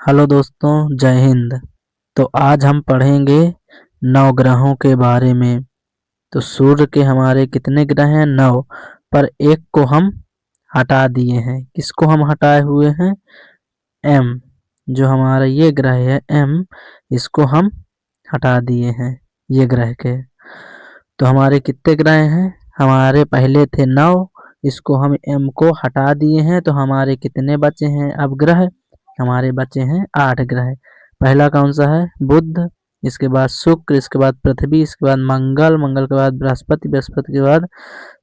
Hello दोस्तों, जय हिंद। तो आज हम पढ़ेंगे नवग्रहों के बारे में। तो सूर्य के हमारे कितने ग्रह हैं? 9। पर एक को हम हटा दिए हैं। किसको हम हटाए हुए हैं? एम। जो हमारा ये ग्रह है एम, इसको हम हटा दिए हैं ये ग्रह के। तो हमारे कितने ग्रह हैं? हमारे पहले थे 9, इसको हम एम को हटा दिए हैं। तो हमारे कितने बचे हैं अब ग्रह? हमारे बचे हैं 8 ग्रह। पहला कौन सा है? बुध। इसके बाद शुक्र, इसके बाद पृथ्वी, इसके बाद मंगल, मंगल के बाद बृहस्पति, बृहस्पति के बाद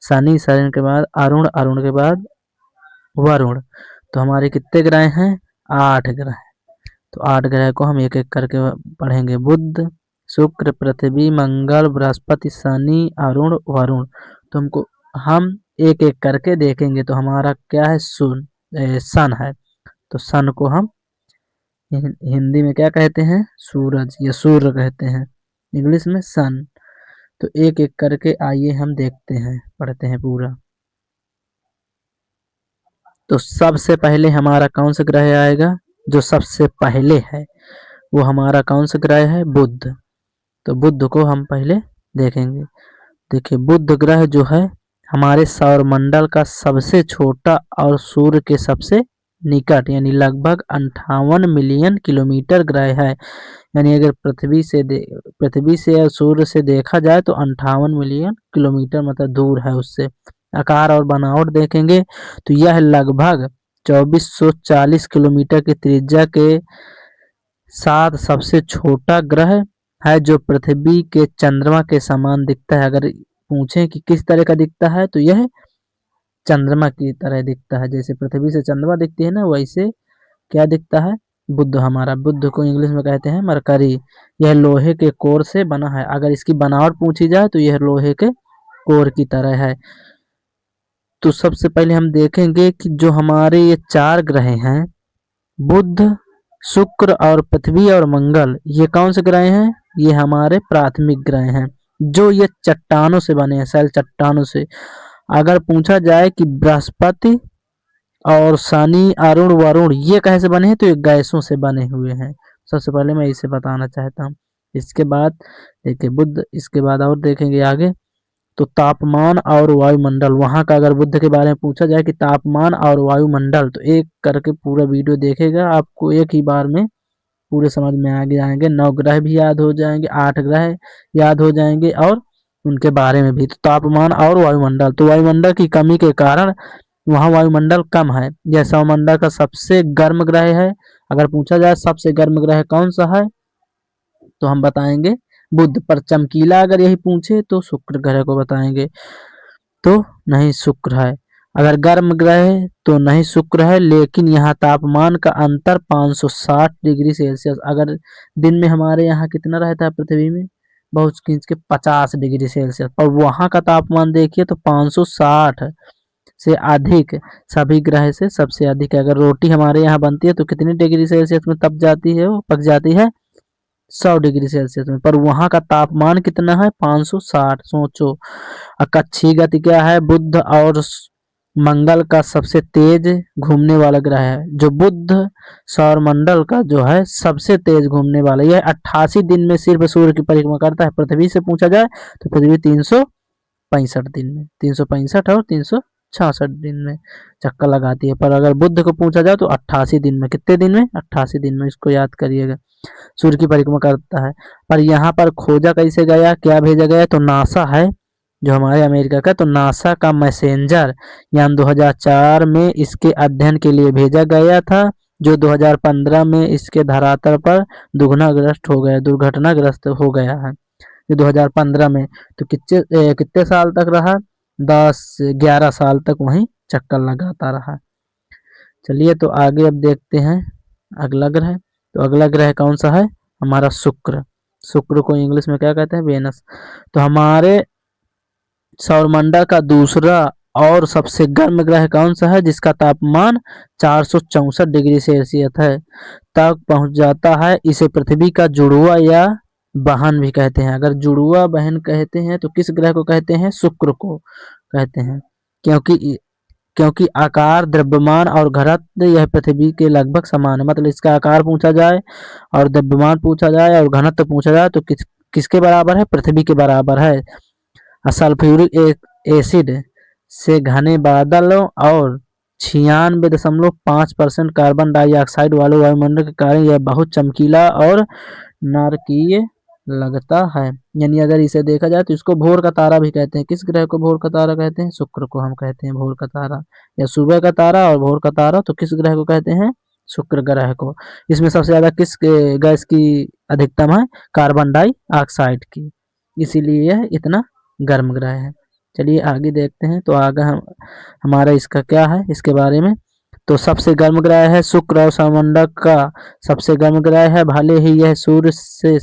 शनि, शनि के बाद अरुण, अरुण के बाद वरुण। तो हमारे कितने ग्रह हैं? 8 ग्रह। तो 8 ग्रह को हम एक एक करके पढ़ेंगे। बुध, शुक्र, पृथ्वी, मंगल, बृहस्पति, शनि, अरुण, वरुण। तो हम एक एक करके देखेंगे। तो हमारा क्या है? सन है। तो सन को हम हिंदी में क्या कहते हैं? सूरज या सूर्य कहते हैं, इंग्लिश में सन। तो एक एक करके आइए हम देखते हैं, पढ़ते हैं पूरा। तो सबसे पहले हमारा कौन सा ग्रह आएगा? जो सबसे पहले है वो हमारा कौन सा ग्रह है? बुध। तो बुध को हम पहले देखेंगे। देखिए, बुध ग्रह जो है हमारे सौरमंडल का सबसे छोटा और सूर्य के सबसे निकट यानी लगभग 58 मिलियन किलोमीटर ग्रह है। यानी अगर पृथ्वी से या सूर्य से देखा जाए तो 58 मिलियन किलोमीटर मतलब दूर है उससे। आकार और बनावट देखेंगे तो यह लगभग 2440 किलोमीटर की त्रिज्या के साथ सबसे छोटा ग्रह है, जो पृथ्वी के चंद्रमा के समान दिखता है। अगर पूछें कि किस तरह का दिखता है तो यह चंद्रमा की तरह दिखता है। जैसे पृथ्वी से चंद्रमा दिखती है ना, वैसे क्या दिखता है? बुध। हमारा बुध को इंग्लिश में कहते हैं मरकरी। यह लोहे के कोर से बना है। अगर इसकी बनावट पूछी जाए तो यह लोहे के कोर की तरह है। तो सबसे पहले हम देखेंगे कि जो हमारे ये 4 ग्रह हैं, बुध, शुक्र और पृथ्वी और मंगल, ये कौन से ग्रह हैं? ये हमारे प्राथमिक ग्रह हैं, जो ये चट्टानों से बने हैं, शैल चट्टानों से। अगर पूछा जाए कि बृहस्पति और शनि, अरुण, वरुण ये कैसे बने हैं, तो ये गैसों से बने हुए हैं। सबसे पहले मैं इसे बताना चाहता हूँ। इसके बाद देखिए बुध, इसके बाद और देखेंगे आगे। तो तापमान और वायुमंडल, वहां का अगर बुध के बारे में पूछा जाए कि तापमान और वायुमंडल, तो एक करके पूरा वीडियो देखेगा, आपको एक ही बार में पूरे समझ में आ जाएंगे। 9 ग्रह भी याद हो जाएंगे, 8 ग्रह याद हो जाएंगे और उनके बारे में भी। तो तापमान और वायुमंडल, तो वायुमंडल की कमी के कारण वहाँ वायुमंडल कम है। यह सौरमंडल का सबसे गर्म ग्रह है। अगर पूछा जाए सबसे गर्म ग्रह कौन सा है, तो हम बताएंगे बुध। पर चमकीला अगर यही पूछे तो शुक्र ग्रह को बताएंगे। तो नहीं, शुक्र है। अगर गर्म ग्रह तो नहीं शुक्र है, लेकिन यहाँ तापमान का अंतर 560 डिग्री सेल्सियस। अगर दिन में हमारे यहाँ कितना रहता है पृथ्वी में? बहुत खींच के 50 डिग्री सेल्सियस। और वहाँ का तापमान देखिए तो 560 से अधिक, सभी ग्रह से सबसे अधिक है। अगर रोटी हमारे यहाँ बनती है तो कितनी डिग्री सेल्सियस में तप जाती है? वो पक जाती है 100 डिग्री सेल्सियस में। पर वहाँ का तापमान कितना है? 560। सोचो। कक्षीय गति क्या है? बुध और मंगल का सबसे तेज घूमने वाला ग्रह है। जो बुध सौरमंडल का जो है सबसे तेज घूमने वाला, यह 88 दिन में सिर्फ सूर्य की परिक्रमा करता है। पृथ्वी से पूछा जाए तो पृथ्वी 365 दिन में, 365 और 366 दिन में चक्कर लगाती है। पर अगर बुध को पूछा जाए तो 88 दिन में। कितने दिन में? 88 दिन में। इसको याद करिएगा। सूर्य की परिक्रमा करता है। पर यहाँ पर खोजा कैसे गया, क्या भेजा गया? तो नासा है जो हमारे अमेरिका का, तो नासा का मैसेंजर यान 2004 में इसके अध्ययन के लिए भेजा गया था, जो 2015 में इसके धरातल पर दुर्घटनाग्रस्त हो गया है। जो 2015 में, तो कितने साल तक रहा? 10-11 साल तक वहीं चक्कर लगाता रहा। चलिए तो आगे अब देखते हैं अगला ग्रह। तो अगला ग्रह कौन सा है? हमारा शुक्र। शुक्र को इंग्लिश में क्या कहते हैं? वेनस। तो हमारे सौरमंडल का दूसरा और सबसे गर्म ग्रह कौन सा है, जिसका तापमान 464 डिग्री सेल्सियस है तक पहुंच जाता है? इसे पृथ्वी का जुड़वा या बहन भी कहते हैं। अगर जुड़वा बहन कहते हैं तो किस ग्रह को कहते हैं? शुक्र को कहते हैं। क्योंकि क्योंकि आकार, द्रव्यमान और घनत्व यह पृथ्वी के लगभग समान है। मतलब इसका आकार पूछा जाए और द्रव्यमान पूछा जाए और घनत्व पूछा जाए तो किसके बराबर है? पृथ्वी के बराबर है। सल्फ्यूरिक एसिड से घने बादलों और 96.5% कार्बन डाइऑक्साइड वाले वायुमंडल के कारण यह बहुत चमकीला और नारकीय लगता है। यानी अगर इसे देखा जाए तो इसको भोर का तारा भी कहते हैं। किस ग्रह को भोर का तारा कहते हैं? शुक्र को हम कहते हैं भोर का तारा, या सुबह का तारा और भोर का तारा। तो किस ग्रह को कहते हैं? शुक्र ग्रह को। इसमें सबसे ज्यादा किस गैस की अधिकतम है? कार्बन डाइऑक्साइड की, इसीलिए यह इतना गर्म ग्रह है। चलिए आगे देखते हैं। तो आगे हमारा इसका क्या है इसके बारे में। तो सबसे गर्म ग्रह है शुक्र और सौरमंडल का सबसे गर्म ग्रह है। भले ही यह सूर्य से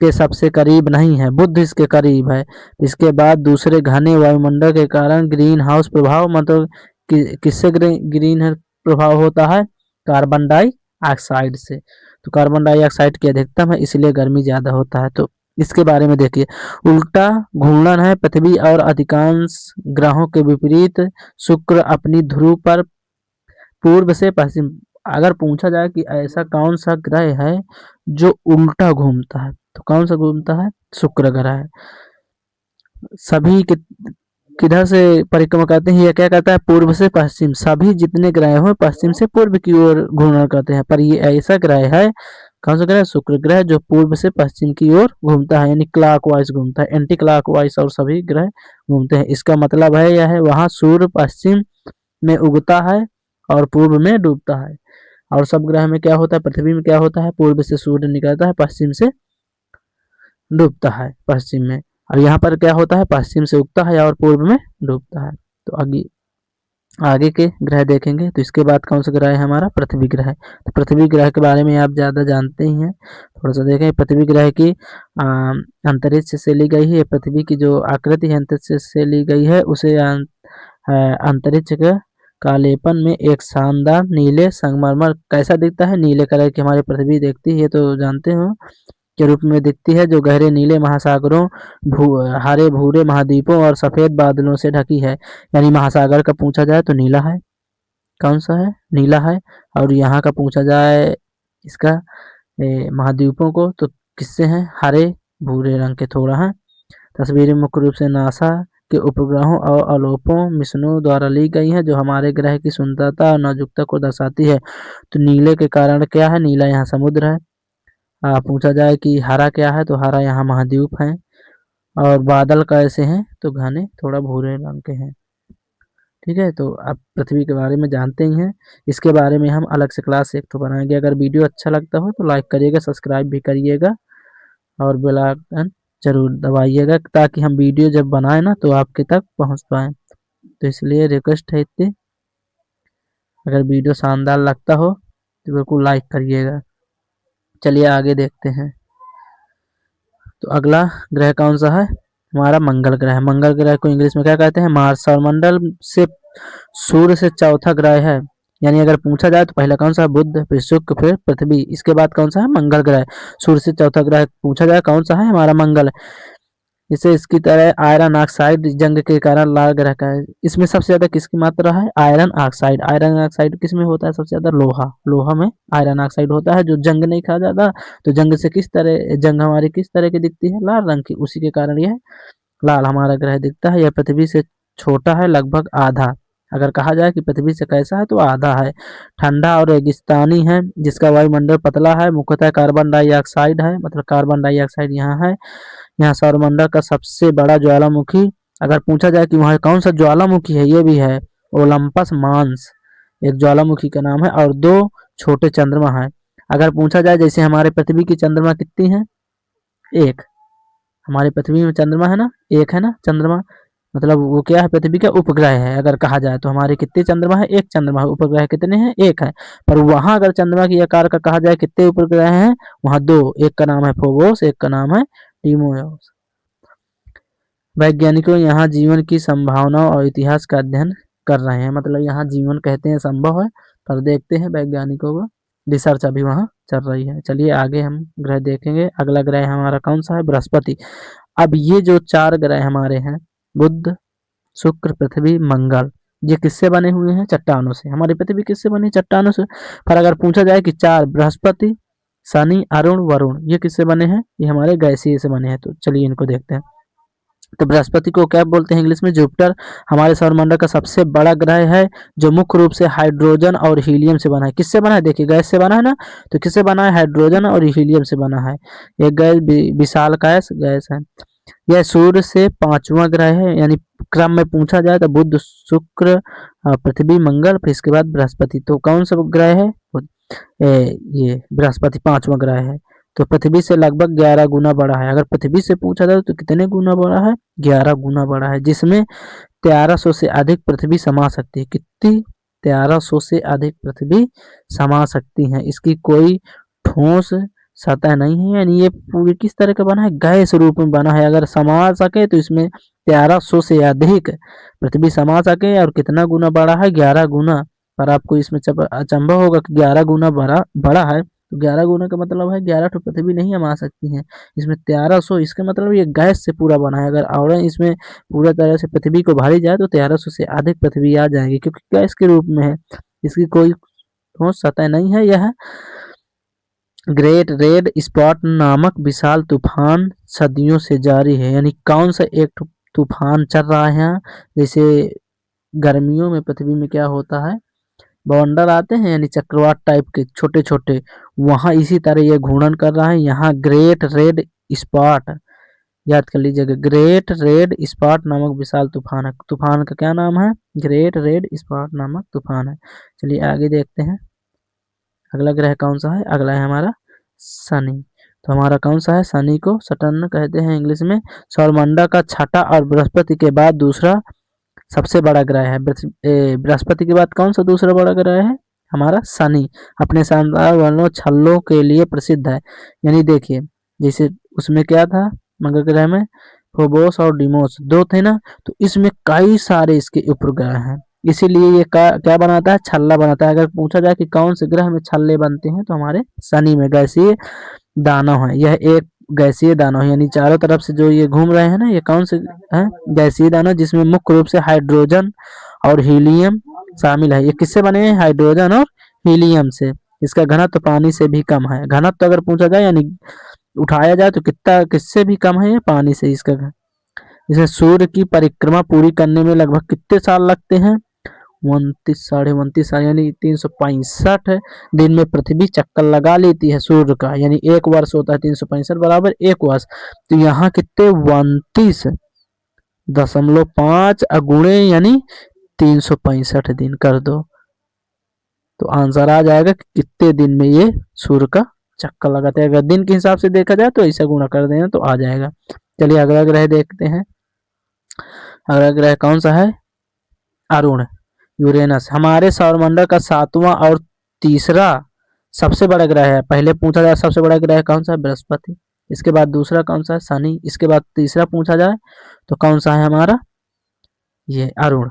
के सबसे करीब नहीं है, बुध इसके करीब है। इसके बाद दूसरे घने वायुमंडल के कारण ग्रीन हाउस प्रभाव, मतलब किससे ग्रीन प्रभाव होता है? कार्बन डाइऑक्साइड से। तो कार्बन डाइऑक्साइड की अधिकतम है, इसलिए गर्मी ज्यादा होता है। तो इसके बारे में देखिए, उल्टा घूर्णन है पृथ्वी और अधिकांश ग्रहों के विपरीत शुक्र अपनी ध्रुव पर पूर्व से पश्चिम। अगर पूछा जाए कि ऐसा कौन सा ग्रह है जो उल्टा घूमता है, तो कौन सा घूमता है? शुक्र ग्रह है। सभी किधर से परिक्रमा करते हैं? यह क्या करता है? पूर्व से पश्चिम। सभी जितने ग्रह हो पश्चिम से पूर्व की ओर घूर्णन करते हैं, पर ये ऐसा ग्रह है, कौन सा ग्रह? शुक्र ग्रह, जो पूर्व से पश्चिम की ओर घूमता है, यानी क्लॉकवाइज घूमता है। एंटी क्लॉकवाइज और सभी ग्रह घूमते हैं। इसका मतलब है यह है वहां सूर्य पश्चिम में उगता है और पूर्व में डूबता है। और सब ग्रह में क्या होता है? पृथ्वी में क्या होता है? पूर्व से सूर्य निकलता है, पश्चिम से डूबता है पश्चिम में। और यहाँ पर क्या होता है? पश्चिम से उगता है और पूर्व में डूबता है। तो आगे के ग्रह देखेंगे। तो इसके बाद कौन सा ग्रह है हमारा? पृथ्वी ग्रह। तो पृथ्वी ग्रह के बारे में आप ज़्यादा जानते ही हैं, थोड़ा सा देखें। पृथ्वी ग्रह की अंतरिक्ष से ली गई है। पृथ्वी की जो आकृति है अंतरिक्ष से ली गई है, उसे अंतरिक्ष के कालेपन में एक शानदार नीले संगमरमर कैसा दिखता है? नीले कलर की हमारी पृथ्वी दिखती है, तो जानते हो, के रूप में दिखती है, जो गहरे नीले महासागरों, हरे भूरे महाद्वीपों और सफेद बादलों से ढकी है। यानी महासागर का पूछा जाए तो नीला है। कौन सा है? नीला है। और यहाँ का पूछा जाए इसका महाद्वीपों को, तो किससे हैं? हरे भूरे रंग के थोड़ा है। तस्वीरें मुख्य रूप से नासा के उपग्रहों और अलोपों मिशनों द्वारा ली गई हैं, जो हमारे ग्रह की सुंदरता और नाजुकता को दर्शाती है। तो नीले के कारण क्या है? नीला यहाँ समुद्र है। पूछा जाए कि हरा क्या है, तो हरा यहाँ महाद्वीप है। और बादल कैसे हैं? तो घने थोड़ा भूरे रंग के हैं। ठीक है, तो आप पृथ्वी के बारे में जानते ही हैं। इसके बारे में हम अलग से क्लास एक तो बनाएंगे। अगर वीडियो अच्छा लगता हो तो लाइक करिएगा, सब्सक्राइब भी करिएगा और बेल आइकन जरूर दबाइएगा, ताकि हम वीडियो जब बनाए ना तो आपके तक पहुंच पाए। तो इसलिए रिक्वेस्ट है इतनी, अगर वीडियो शानदार लगता हो तो बिल्कुल लाइक करिएगा। चलिए आगे देखते हैं। तो अगला ग्रह कौन सा है? हमारा मंगल ग्रह। मंगल ग्रह को इंग्लिश में क्या कहते हैं? मार्स। सौरमंडल से सूर्य से चौथा ग्रह है। यानी अगर पूछा जाए तो पहला कौन सा? बुध, फिर शुक्र, फिर पृथ्वी, इसके बाद कौन सा है? मंगल ग्रह। सूर्य से चौथा ग्रह पूछा जाए कौन सा है? हमारा मंगल। इसे इसकी तरह आयरन ऑक्साइड जंग के कारण लाल ग्रह का है। इसमें सबसे ज्यादा किसकी मात्रा है? Iron oxide. आयरन ऑक्साइड किस में होता है? सबसे ज्यादा लोहा। लोहा में आयरन ऑक्साइड होता है, जो जंग नहीं खा जाता। तो जंग से किस तरह, जंग हमारी किस तरह की दिखती है? लाल रंग की। उसी के कारण यह लाल हमारा ग्रह दिखता है। यह पृथ्वी से छोटा है, लगभग आधा। अगर कहा जाए कि पृथ्वी से कैसा है, तो आधा है। ठंडा और रेगिस्तानी है, जिसका वायुमंडल पतला है, मुख्यतः कार्बन डाइऑक्साइड है, मतलब कार्बन डाइऑक्साइड यहाँ है। यहाँ सौरमंडल का सबसे बड़ा ज्वालामुखी, अगर पूछा जाए कि वहाँ कौन सा ज्वालामुखी है, ये भी है ओलंपस मांस, एक ज्वालामुखी का नाम है। और दो छोटे चंद्रमा है। अगर पूछा जाए जैसे हमारे पृथ्वी की चंद्रमा कितनी है? एक। हमारी पृथ्वी में चंद्रमा है ना, एक है ना चंद्रमा, मतलब वो क्या है? पृथ्वी का उपग्रह है। अगर कहा जाए तो हमारे कितने चंद्रमा है? एक चंद्रमा है। उपग्रह कितने हैं? एक है। पर वहां अगर चंद्रमा की आकार का कहा जाए कितने उपग्रह हैं? वहां दो। एक का नाम है फोबोस, एक का नाम है टीमोस। वैज्ञानिकों यहाँ जीवन की संभावनाओं और इतिहास का अध्ययन कर रहे हैं। मतलब यहाँ जीवन कहते हैं संभव है, पर देखते हैं वैज्ञानिकों को रिसर्च अभी वहाँ चल रही है। चलिए आगे हम ग्रह देखेंगे। अगला ग्रह हमारा कौन सा है? बृहस्पति। अब ये जो चार ग्रह हमारे हैं, बुध, शुक्र, पृथ्वी, मंगल, ये किससे बने हुए हैं? चट्टानों से। हमारी पृथ्वी किससे बनी? चट्टानों से। पर अगर पूछा जाए कि 4 बृहस्पति, शनि, अरुण, वरुण ये किससे बने हैं? ये हमारे गैसीय से बने हैं। तो चलिए इनको देखते हैं। तो बृहस्पति को क्या बोलते हैं इंग्लिश में? जुपिटर। हमारे सौरमंडल का सबसे बड़ा ग्रह है, जो मुख्य रूप से हाइड्रोजन और हीलियम से बना है। किससे बना है? देखिए गैस से बना है ना, तो किससे बना है? हाइड्रोजन और हीलियम से बना है। ये गैस विशालकाय गैस है। यह सूर्य से 5वां ग्रह है, यानी क्रम में पूछा जाए तो बुध, शुक्र, पृथ्वी, मंगल, फिर इसके बाद बृहस्पति। तो कौन सा ग्रह है? ये बृहस्पति 5वां ग्रह है। तो पृथ्वी से लगभग 11 गुना बड़ा है। अगर पृथ्वी से पूछा जाए तो कितने गुना बड़ा है? 11 गुना बड़ा है, जिसमें 1300 से अधिक पृथ्वी समा सकती है। कितनी? 1300 से अधिक पृथ्वी समा सकती है। इसकी कोई ठोस सतह नहीं है, यानी ये पूरी किस तरह का बना है? गैस रूप में बना है। अगर समा सके तो इसमें 1300 से अधिक पृथ्वी समा सके, और कितना गुना बड़ा है? 11 गुना। पर आपको इसमें अचंभव होगा कि 11 गुना बड़ा बड़ा है, तो 11 गुना का मतलब है 11 तो पृथ्वी नहीं समा सकती है। इसमें 1300, इसका मतलब ये गैस से पूरा बना है। अगर और इसमें पूरा तरह से पृथ्वी को भरी जाए तो 1300 से अधिक पृथ्वी आ जाएगी, क्योंकि गैस के रूप में है। इसकी कोई ठोस सतह नहीं है। यह ग्रेट रेड स्पॉट नामक विशाल तूफान सदियों से जारी है। यानी कौन सा एक तूफान चल रहा है यहाँ? जैसे गर्मियों में पृथ्वी में क्या होता है, बवंडर आते हैं, यानी चक्रवात टाइप के छोटे छोटे, वहां इसी तरह ये घूर्णन कर रहा है। यहाँ ग्रेट रेड स्पॉट, याद कर लीजिएगा, ग्रेट रेड स्पॉट नामक विशाल तूफान है। तूफान का क्या नाम है? ग्रेट रेड स्पॉट नामक तूफान है। चलिए आगे देखते हैं। अगला ग्रह कौन सा है? अगला है हमारा शनि। तो हमारा कौन सा है? शनि को सटर्न कहते हैं इंग्लिश में। सौरमंडल का छठा और बृहस्पति के बाद दूसरा सबसे बड़ा ग्रह है। बृहस्पति के बाद कौन सा दूसरा बड़ा ग्रह है? हमारा शनि। अपने शानदार वर्णों छल्लों के लिए प्रसिद्ध है। यानी देखिए, जैसे उसमें क्या था, मंगल ग्रह में फोबोस और डिमोस दो थे ना, तो इसमें कई सारे इसके उपग्रह हैं। इसीलिए ये क्या बनाता है? छल्ला बनाता है। अगर पूछा जाए कि कौन से ग्रह में छल्ले बनते हैं, तो हमारे शनि में गैसीय दानव है। यह एक गैसीय दानव है, यानी चारों तरफ से जो ये घूम रहे हैं ना, ये कौन से हैं? गैसीय दानव, जिसमें मुख्य रूप से हाइड्रोजन और हीलियम शामिल है। ये किससे बने हैं? हाइड्रोजन और हीलियम से। इसका घनत्व पानी से भी कम है। घनत्व अगर पूछा जाए, यानी उठाया जाए, तो कितना किससे भी कम है? ये पानी से। इसका इसे सूर्य की परिक्रमा पूरी करने में लगभग कितने साल लगते हैं? 29 साल, यानी 365 दिन में पृथ्वी चक्कर लगा लेती है सूर्य का। यानी एक वर्ष होता है 365 बराबर एक वर्ष। तो यहाँ कितने? 29.5 अगुणे, यानी 365 दिन कर दो, तो आंसर आ जाएगा कि कितने दिन में ये सूर्य का चक्कर लगाते हैं। अगर दिन के हिसाब से देखा जाए तो ऐसा गुणा कर देना तो आ जाएगा। चलिए अगला ग्रह देखते हैं। अगला ग्रह कौन सा है? अरुण, यूरेनस। हमारे सौरमंडल का 7वां और तीसरा सबसे बड़ा ग्रह है। पहले पूछा जाए सबसे बड़ा ग्रह कौन सा है? बृहस्पति। इसके बाद दूसरा कौन सा है? शनि। इसके बाद तीसरा पूछा जाए तो कौन सा है हमारा? ये अरुण।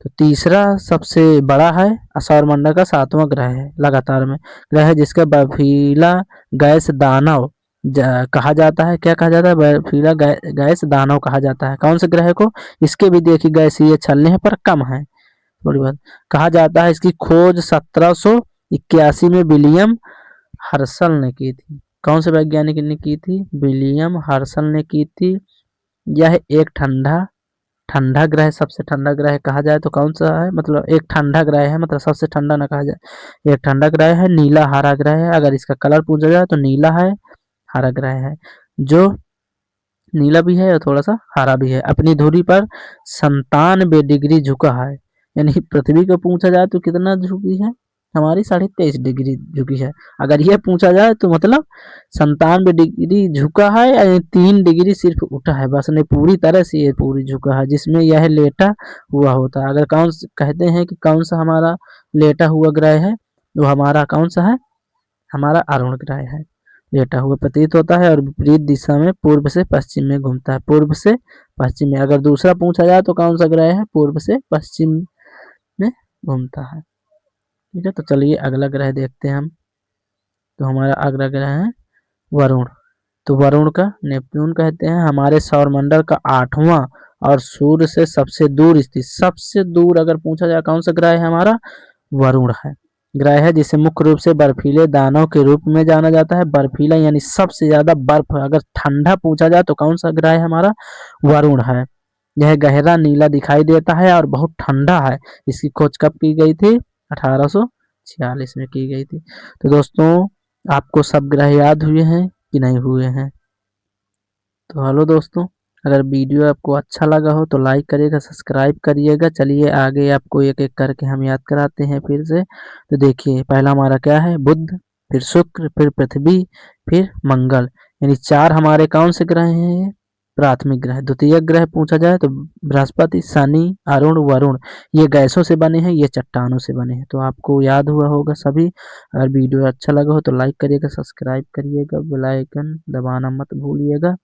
तो तीसरा सबसे बड़ा है, सौरमंडल का 7वां ग्रह है लगातार में ग्रह है, जिसका बर्फीला गैस दानव कहा जाता है। क्या कहा जाता है? बर्फीला गैस दानव कहा जाता है। कौन से ग्रह को? इसके भी देखिए गैसीय छल्ले हैं, पर कम है थोड़ी बहुत। कहा जाता है इसकी खोज 1781 में विलियम हर्शल ने की थी। कौन से वैज्ञानिक ने की थी? विलियम हर्शल ने की थी। यह एक ठंडा ठंडा ग्रह, सबसे ठंडा ग्रह कहा जाए तो कौन सा है? मतलब एक ठंडा ग्रह है, मतलब सबसे ठंडा ना कहा जाए, एक ठंडा ग्रह है। नीला हरा ग्रह है। अगर इसका कलर पूछा जाए तो नीला है, हरा ग्रह है, जो नीला भी है और थोड़ा सा हरा भी है। अपनी धुरी पर 97 डिग्री झुका है। यानी पृथ्वी को पूछा जाए तो कितना झुकी है? हमारी 23.5 डिग्री झुकी है। अगर यह पूछा जाए तो मतलब 97 डिग्री झुका है, यानी 3 डिग्री सिर्फ उठा है बस, नहीं पूरी तरह से ये पूरी झुका है, जिसमें यह लेटा हुआ होता है। अगर कहते हैं कि कौन सा हमारा लेटा हुआ ग्रह है, तो हमारा कौन सा है? हमारा अरुण ग्रह है। लेटा हुआ प्रतीत होता है और विपरीत दिशा में पूर्व से पश्चिम में घूमता है। पूर्व से पश्चिम में। अगर दूसरा पूछा जाए तो कौन सा ग्रह है? पूर्व से पश्चिम में घूमता है। ठीक है, तो चलिए अगला ग्रह देखते हैं हम। तो हमारा अगला ग्रह है वरुण। तो वरुण का नेपच्यून कहते हैं। हमारे सौरमंडल का 8वां और सूर्य से सबसे दूर स्थित, सबसे दूर अगर पूछा जाए कौन सा ग्रह है हमारा, वरुण है। ग्रह है जिसे मुख्य रूप से बर्फीले दानव के रूप में जाना जाता है। बर्फीला यानी सबसे ज्यादा बर्फ, अगर ठंडा पूछा जाए तो कौन सा ग्रह है हमारा, वरुण है। यह गहरा नीला दिखाई देता है और बहुत ठंडा है। इसकी खोज कब की गई थी, 1846 में की गई थी। तो दोस्तों आपको सब ग्रह याद हुए हैं कि नहीं हुए हैं। तो हेलो दोस्तों, अगर वीडियो आपको अच्छा लगा हो तो लाइक करिएगा, सब्सक्राइब करिएगा। चलिए आगे आपको एक एक करके हम याद कराते हैं फिर से। तो देखिए पहला हमारा क्या है, बुध, फिर शुक्र, फिर पृथ्वी, फिर मंगल, यानी 4 हमारे कौन से ग्रह हैं, प्राथमिक ग्रह। द्वितीय ग्रह पूछा जाए तो बृहस्पति, शनि, अरुण, वरुण, ये गैसों से बने हैं, ये चट्टानों से बने हैं। तो आपको याद हुआ होगा सभी। अगर वीडियो अच्छा लगा हो तो लाइक करिएगा, सब्सक्राइब करिएगा, बेल आइकन दबाना मत भूलिएगा।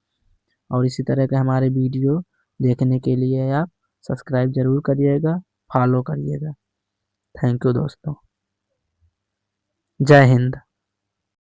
और इसी तरह के हमारे वीडियो देखने के लिए आप सब्सक्राइब जरूर करिएगा, फॉलो करिएगा। थैंक यू दोस्तों, जय हिंद।